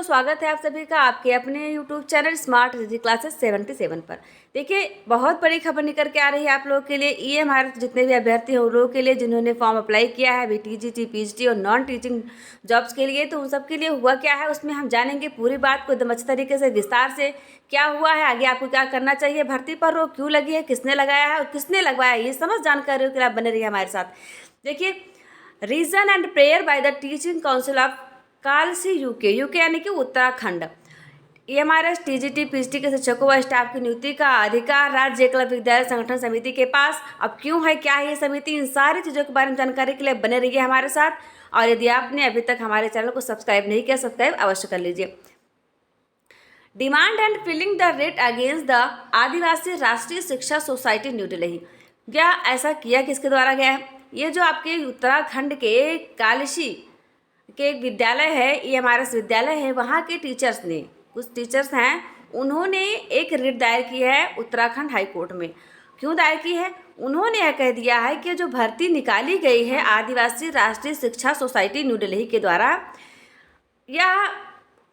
दोस्तों, स्वागत है आप सभी का आपके अपने YouTube channel smart history classes 77 पर। देखिए, बहुत बड़ी खबर निकल के आ रही है आप लोगों के लिए। हमारे जितने भी अभ्यर्थी हैं उन लोगों के लिए जिन्होंने फॉर्म अप्लाई किया है टीजीटी, पीएचडी और नॉन टीचिंग जॉब्स के लिए, तो उन सब के लिए हुआ क्या है उसमें हम जानेंगे पूरी बात को एकदम अच्छे तरीके से विस्तार से। क्या हुआ है, आगे आपको क्या करना चाहिए, भर्ती पर रोक क्यों लगी है, किसने लगाया है और किसने लगवाया है, ये समझ जानकारी के लिए आप बने रहिए हमारे साथ। देखिए, reason and prayer by the teaching council of Kalsi UK यानी कि उत्तराखंड। एमआरएस टीजीटी पीएचडी के शिक्षकों व स्टाफ की नियुक्ति का अधिकार राज्य एकलव्य विद्यालय संगठन समिति के पास। अब क्यों है, क्या है ये समिति, इन सारी चीज़ों के बारे में जानकारी के लिए बने रहिए हमारे साथ। और यदि आपने अभी तक हमारे चैनल को सब्सक्राइब नहीं किया, सब्सक्राइब अवश्य कर लीजिए। Demand and filling the rate against the Adivasi Rashtriya Shiksha society new Delhi. क्या ऐसा किया किसके द्वारा गया है? ये जो आपके उत्तराखंड के कालसी के एक विद्यालय है, एमआरएस विद्यालय है, वहाँ के टीचर्स ने, कुछ टीचर्स हैं, उन्होंने एक रिट दायर की है उत्तराखंड हाई कोर्ट में। क्यों दायर की है? उन्होंने यह कह दिया है कि जो भर्ती निकाली गई है आदिवासी राष्ट्रीय शिक्षा सोसाइटी न्यू दिल्ली के द्वारा, या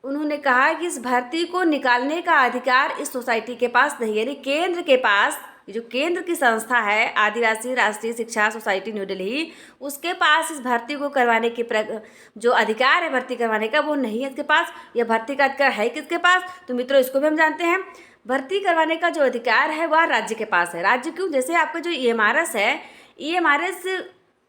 उन्होंने कहा कि इस भर्ती को निकालने का अधिकार इस सोसाइटी के पास नहीं है, यानी केंद्र के पास, जो केंद्र की संस्था है आदिवासी राष्ट्रीय शिक्षा सोसाइटी न्यू दिल्ली, उसके पास इस भर्ती को करवाने की जो अधिकार है भर्ती करवाने का, वो नहीं है इसके पास। यह भर्ती का अधिकार है किसके पास? तो मित्रों, इसको भी हम जानते हैं, भर्ती करवाने का जो अधिकार है वह राज्य के पास है। राज्य क्यों? जैसे आपका जो एमआरएस है, एमआरएस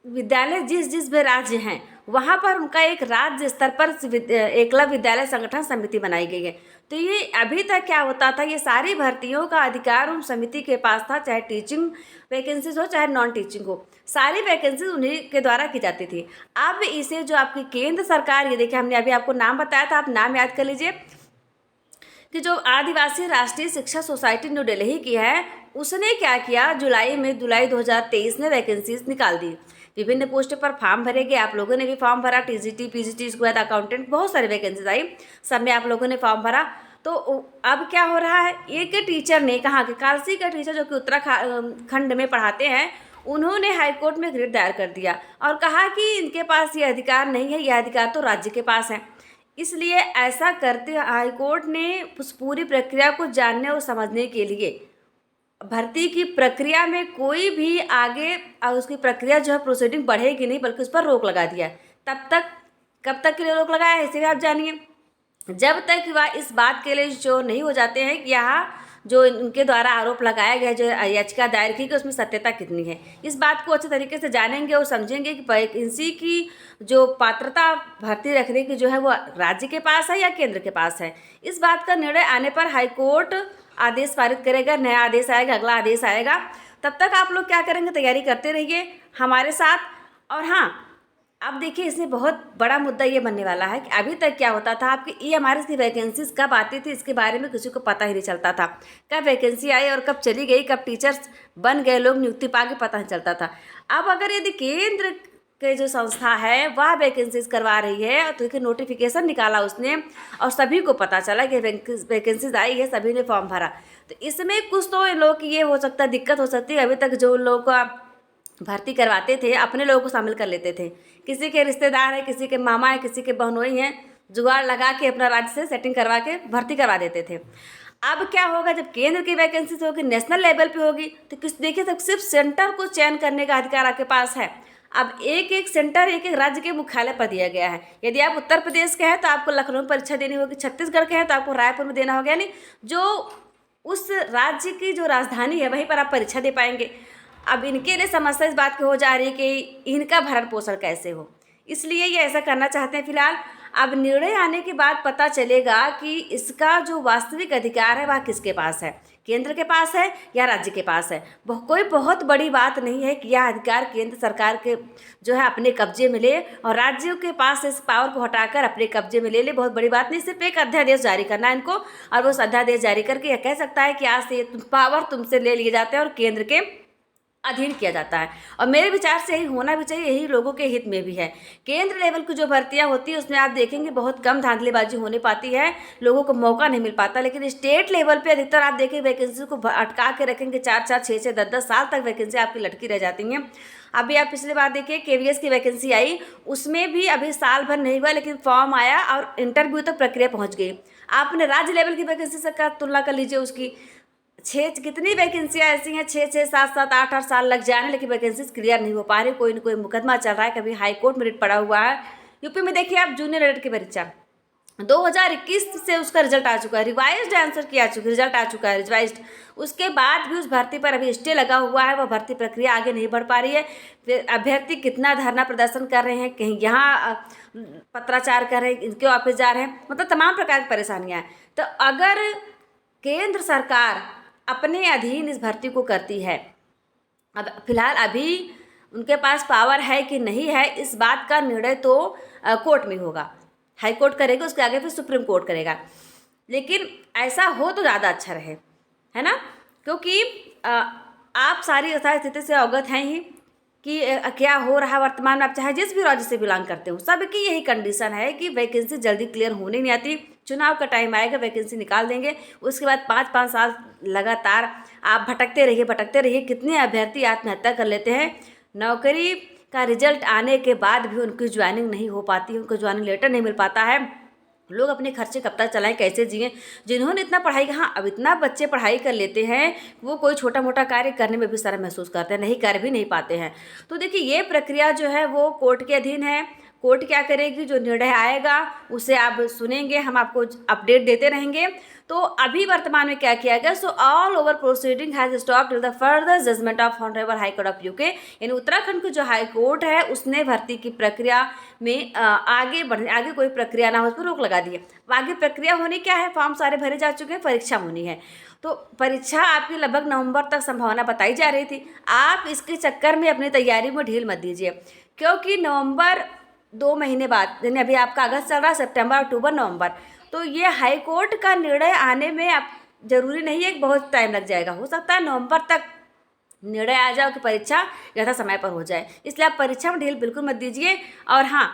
विद्यालय जिस जिस भी राज्य हैं वहाँ पर उनका एक राज्य स्तर पर एकलव्य विद्यालय संगठन समिति बनाई गई है। तो ये अभी तक क्या होता था, ये सारी भर्तियों का अधिकार उन समिति के पास था, चाहे टीचिंग वैकेंसीज हो चाहे नॉन टीचिंग हो, सारी वैकेंसीज उन्हीं के द्वारा की जाती थी। अब इसे जो आपकी केंद्र सरकार, ये देखिए हमने अभी आपको नाम बताया था, आप नाम याद कर लीजिए, कि जो आदिवासी राष्ट्रीय शिक्षा सोसाइटी न्यू दिल्ली की है, उसने क्या किया, जुलाई 2023 में वैकेंसीज निकाल दी। विभिन्न पोस्ट पर फॉर्म भरे गए, आप लोगों ने भी फॉर्म भरा, टीजीटी, पीजीटी, इसके बाद अकाउंटेंट, बहुत सारी वैकेंसीज आई, सब में आप लोगों ने फॉर्म भरा। तो अब क्या हो रहा है, एक टीचर ने कहा कि कालसी का टीचर जो कि उत्तराखंड में पढ़ाते हैं, उन्होंने हाईकोर्ट में रिट दायर कर दिया और कहा कि इनके पास ये अधिकार नहीं है, यह अधिकार तो राज्य के पास है। इसलिए ऐसा करते हाईकोर्ट ने उस पूरी प्रक्रिया को जानने और समझने के लिए, भर्ती की प्रक्रिया में कोई भी आगे उसकी प्रक्रिया जो है प्रोसीडिंग बढ़ेगी नहीं, बल्कि उस पर रोक लगा दिया। तब तक, कब तक के लिए रोक लगाया है इसे भी आप जानिए, जब तक वह इस बात के लिए जो नहीं हो जाते हैं कि यहाँ जो उनके द्वारा आरोप लगाया गया, जो याचिका दायर की, कि उसमें सत्यता कितनी है। इस बात को अच्छे तरीके से जानेंगे और समझेंगे कि वैकेंसी की जो पात्रता भर्ती रखने की जो है वो राज्य के पास है या केंद्र के पास है। इस बात का निर्णय आने पर हाईकोर्ट आदेश पारित करेगा, नया आदेश आएगा, अगला आदेश आएगा। तब तक आप लोग क्या करेंगे, तैयारी करते रहिए हमारे साथ। और हाँ, अब देखिए, इसमें बहुत बड़ा मुद्दा ये बनने वाला है कि अभी तक क्या होता था, आपकी ईएमआरएस की वैकेंसीज कब आती थी इसके बारे में किसी को पता ही नहीं चलता था। कब वैकेंसी आई और कब चली गई, कब टीचर्स बन गए लोग, नियुक्ति पा के पता नहीं चलता था। अब अगर यदि केंद्र के जो संस्था है वह वैकेंसीज करवा रही है, तो देखिए नोटिफिकेशन निकाला उसने और सभी को पता चला कि वैकेंसीज आई है, सभी ने फॉर्म भरा, तो इसमें कुछ तो इन लोगों की ये हो सकता है, दिक्कत हो सकती है। अभी तक जो लोगों का भर्ती करवाते थे अपने लोगों को शामिल कर लेते थे, किसी के रिश्तेदार है, किसी के मामा है, किसी के बहनोई हैं, जुगाड़ लगा के अपना राज्य से सेटिंग करवा के भर्ती करवा देते थे। अब क्या होगा, जब केंद्र की वैकेंसी होगी, नेशनल लेवल पे होगी, तो किस देखिए, तो सिर्फ सेंटर को चयन करने का अधिकार आपके पास है। अब एक एक सेंटर एक एक राज्य के मुख्यालय पर दिया गया है। यदि आप उत्तर प्रदेश के हैं तो आपको लखनऊ में परीक्षा देनी होगी, छत्तीसगढ़ के हैं तो आपको रायपुर में देना होगा, यानी जो उस राज्य की जो राजधानी है वहीं पर आप परीक्षा दे पाएंगे। अब इनके लिए समस्या इस बात की हो जा रही है कि इनका भरण पोषण कैसे हो, इसलिए ये ऐसा करना चाहते हैं फिलहाल। अब निर्णय आने के बाद पता चलेगा कि इसका जो वास्तविक अधिकार है वह किसके पास है, केंद्र के पास है या राज्य के पास है। कोई बहुत बड़ी बात नहीं है कि यह अधिकार केंद्र सरकार के जो है अपने कब्जे में ले और राज्यों के पास इस पावर को हटाकर अपने कब्जे में ले ले, बहुत बड़ी बात नहीं। सिर्फ एक अध्यादेश जारी करना है इनको, और वो अध्यादेश जारी करके यह कह सकता है कि आज से ये पावर तुमसे ले लिए जाते हैं और केंद्र के अधीन किया जाता है। और मेरे विचार से यही होना भी चाहिए, यही लोगों के हित में भी है। केंद्र लेवल की जो भर्तियां होती है उसमें आप देखेंगे बहुत कम धांधलीबाजी होने पाती है, लोगों को मौका नहीं मिल पाता। लेकिन स्टेट लेवल पे अधिकतर आप देखें वैकेंसी को अटका के रखेंगे, 4-4, 6-6, 10-10 साल तक वैकेंसी आपकी लटकी रह जाती हैं। अभी आप पिछले बार देखिए केवीएस की वैकेंसी आई, उसमें भी अभी साल भर नहीं हुआ लेकिन फॉर्म आया और इंटरव्यू तक प्रक्रिया पहुँच गई। आपने राज्य लेवल की वैकेंसी से का तुलना कर लीजिए, उसकी कितनी वैकेंसियाँ ऐसी हैं, 6-6, 7-7, 8-8 साल लग जा रहे हैं लेकिन वैकेंसीज क्लियर नहीं हो पा रही। कोई न कोई मुकदमा चल रहा है, कभी हाई कोर्ट में रिट पड़ा हुआ है। यूपी में देखिए आप जूनियर एडिट की परीक्षा 2021 से उसका रिजल्ट आ चुका है, रिवाइज्ड आंसर की रिजल्ट आ चुका है रिवाइज्ड। उसके बाद भी उस भर्ती पर अभी स्टे लगा हुआ है, वह भर्ती प्रक्रिया आगे नहीं बढ़ पा रही है। फिर अभ्यर्थी कितना धरना प्रदर्शन कर रहे हैं, कहीं यहाँ पत्राचार कर रहे हैं, इनके ऑफिस जा रहे हैं, मतलब तमाम प्रकार की परेशानियाँ हैं। तो अगर केंद्र सरकार अपने अधीन इस भर्ती को करती है, अब फिलहाल अभी उनके पास पावर है कि नहीं है, इस बात का निर्णय तो कोर्ट में होगा। हाई कोर्ट करेगा, उसके आगे फिर सुप्रीम कोर्ट करेगा। लेकिन ऐसा हो तो ज़्यादा अच्छा रहे, है ना, क्योंकि आप सारी स्थिति से अवगत हैं ही कि क्या हो रहा है वर्तमान में। आप चाहे जिस भी राज्य से बिलोंग करते हो, सबकी यही कंडीशन है कि वैकेंसी जल्दी क्लियर होने नहीं आती। चुनाव का टाइम आएगा, वैकेंसी निकाल देंगे, उसके बाद 5-5 साल लगातार आप भटकते रहिए। कितने अभ्यर्थी आत्महत्या कर लेते हैं, नौकरी का रिजल्ट आने के बाद भी उनकी ज्वाइनिंग नहीं हो पाती, उनको ज्वाइनिंग लेटर नहीं मिल पाता है। लोग अपने खर्चे कब तक चलाएं, कैसे जिएं। जिन्होंने इतना पढ़ाई, हाँ अब इतना बच्चे पढ़ाई कर लेते हैं, वो कोई छोटा मोटा कार्य करने में भी शर्म महसूस करते हैं, नहीं कर भी नहीं पाते हैं। तो देखिए ये प्रक्रिया जो है वो कोर्ट के अधीन है। कोर्ट क्या करेगी, जो निर्णय आएगा उसे आप सुनेंगे, हम आपको अपडेट देते रहेंगे। तो अभी वर्तमान में क्या किया गया, so all over proceeding has stopped till the further judgement of honourable high court of UK. यानी उत्तराखंड की जो हाई कोर्ट है उसने भर्ती की प्रक्रिया में आगे कोई प्रक्रिया ना हो, उस पर रोक लगा दी है। आगे प्रक्रिया होनी क्या है, फॉर्म सारे भरे जा चुके हैं, परीक्षा होनी है। तो परीक्षा आपकी लगभग नवंबर तक संभावना बताई जा रही थी। आप इसके चक्कर में अपनी तैयारी में ढील मत दीजिए, क्योंकि नवंबर 2 महीने बाद, यानी अभी आपका अगस्त चल रहा है, सितंबर, अक्टूबर, नवंबर, तो ये हाई कोर्ट का निर्णय आने में आप जरूरी नहीं है कि बहुत टाइम लग जाएगा। हो सकता है नवंबर तक निर्णय आ जाओ कि परीक्षा यथा समय पर हो जाए। इसलिए आप परीक्षा में ढील बिल्कुल मत दीजिए। और हाँ,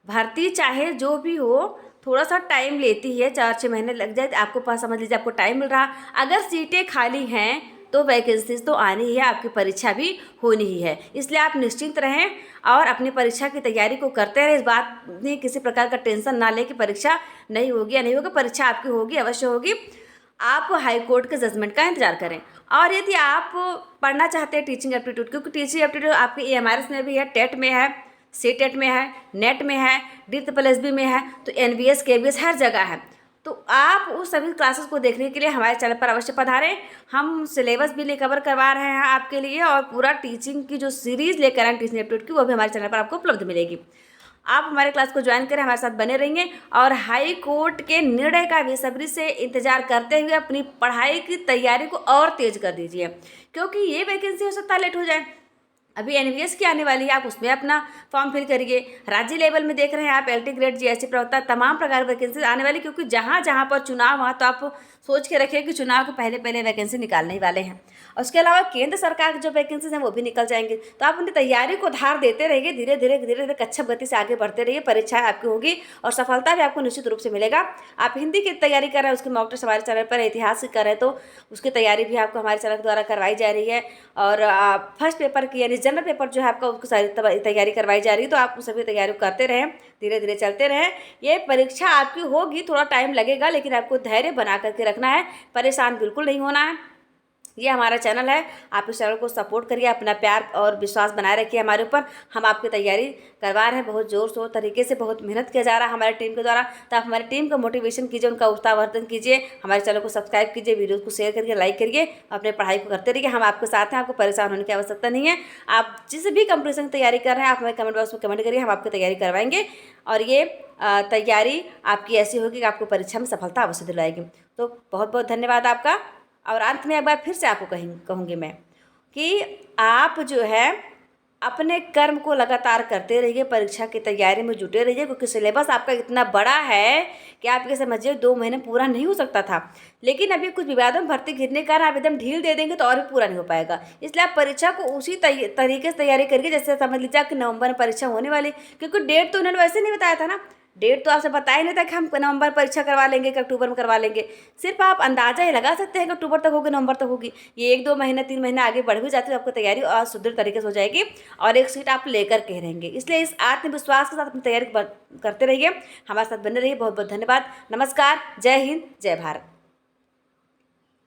भर्ती चाहे जो भी हो थोड़ा सा टाइम लेती है, 4-6 महीने लग जाए, आपको पास समझ लीजिए आपको टाइम मिल रहा। अगर सीटें खाली हैं तो वैकेंसीज तो आनी ही है, आपकी परीक्षा भी होनी ही है। इसलिए आप निश्चिंत रहें और अपनी परीक्षा की तैयारी को करते रहें। इस बात में किसी प्रकार का टेंशन ना लें कि परीक्षा नहीं होगी या नहीं होगी। परीक्षा आपकी होगी, अवश्य होगी। आप हाई कोर्ट के जजमेंट का इंतजार करें। और यदि आप पढ़ना चाहते हैं टीचिंग एप्टीट्यूड, क्योंकि टीचिंग एप्टीट्यूड आपके EMRS में भी है, टेट में है, CTET में है, नेट में है, DSSB में है, तो NVS KVS हर जगह है। तो आप उस सभी क्लासेस को देखने के लिए हमारे चैनल पर अवश्य पधारें। हम सिलेबस भी कवर करवा रहे हैं आपके लिए, और पूरा टीचिंग की जो सीरीज़ लेकर आए टीचिंग एप्टीट्यूड की, वो भी हमारे चैनल पर आपको उपलब्ध मिलेगी। आप हमारे क्लास को ज्वाइन करें, हमारे साथ बने रहेंगे और हाई कोर्ट के निर्णय का बेसब्री से इंतजार करते हुए अपनी पढ़ाई की तैयारी को और तेज कर दीजिए, क्योंकि ये वैकेंसी हो सकता है लेट हो जाए। अभी NVS की आने वाली है, आप उसमें अपना फॉर्म फिल करिए। राज्य लेवल में देख रहे हैं आप LT ग्रेड, GST प्रवक्ता, तमाम प्रकार की वैकेंसी आने वाली, क्योंकि जहाँ जहाँ पर चुनाव, वहाँ तो आप सोच के रखिए कि चुनाव को पहले वैकेंसी निकालने ही वाले हैं। और उसके अलावा केंद्र सरकार की जो वैकेंसीज हैं वो भी निकल जाएंगे। तो आप अपनी तैयारी को धार देते रहिए, धीरे धीरे कच्छप गति से आगे बढ़ते रहिए। परीक्षाएं आपकी होगी और सफलता भी आपको निश्चित रूप से मिलेगा। आप हिंदी की तैयारी कर रहे हैं, उसकी मॉक टेस्ट हमारे चैनल पर, इतिहास की कर रहे हैं तो उसकी तैयारी भी आपको हमारे चैनल द्वारा करवाई जा रही है। और फर्स्ट पेपर की यानी जनरल पेपर जो है आपका, उसकी सारी तैयारी करवाई जा रही है। तो आप सभी तैयारी करते रहें, धीरे धीरे चलते रहें। ये परीक्षा आपकी होगी, थोड़ा टाइम लगेगा, लेकिन आपको धैर्य बना करके रखना है, परेशान बिल्कुल नहीं होना है। ये हमारा चैनल है, आप इस चैनल को सपोर्ट करिए, अपना प्यार और विश्वास बनाए रखिए हमारे ऊपर। हम आपकी तैयारी करवा रहे हैं बहुत जोर शोर तरीके से, बहुत मेहनत किया जा रहा है हमारी टीम के द्वारा। तो आप हमारी टीम का मोटिवेशन कीजिए, उनका उत्साहवर्धन कीजिए, हमारे चैनल को सब्सक्राइब कीजिए, वीडियो को शेयर करिए, लाइक करिए, अपने पढ़ाई को करते रहिए। हम आपके साथ हैं, आपको परेशान होने की आवश्यकता नहीं है। आप जिस भी कंपटीशन की तैयारी कर रहे हैं, आप हमारे कमेंट बॉक्स में कमेंट करिए, हम आपकी तैयारी करवाएंगे। और ये तैयारी आपकी ऐसी होगी कि आपको परीक्षा में सफलता अवश्य दिलाएगी। तो बहुत बहुत धन्यवाद आपका। और अंत में एक बार फिर से आपको कहूँगी मैं कि आप जो है अपने कर्म को लगातार करते रहिए, परीक्षा की तैयारी में जुटे रहिए, क्योंकि सिलेबस आपका इतना बड़ा है कि आप ये समझिए 2 महीने पूरा नहीं हो सकता था। लेकिन अभी कुछ विवादों में भर्ती गिरने के कारण आप एकदम ढील दे देंगे तो और भी पूरा नहीं हो पाएगा। इसलिए आप परीक्षा को उसी तरीके से तैयारी करिए जैसे समझ लीजिए आपकी नवंबर में परीक्षा होने वाली, क्योंकि डेट तो उन्होंने वैसे नहीं बताया था ना। डेट तो आपसे बताया नहीं था कि हम नवंबर परीक्षा करवा लेंगे कि अक्टूबर में करवा लेंगे। सिर्फ आप अंदाजा ही लगा सकते हैं कि अक्टूबर तक होगी, नवंबर तक होगी। ये 1-2 महीने 3 महीने आगे बढ़ भी जाती है तो आपकी तैयारी और सुदृढ़ तरीके से हो जाएगी और एक सीट आप लेकर के रहेंगे। इसलिए इस आत्मविश्वास के साथ अपनी तैयारी करते रहिए, हमारे साथ बने रहिए। बहुत बहुत धन्यवाद। नमस्कार, जय हिंद, जय भारत।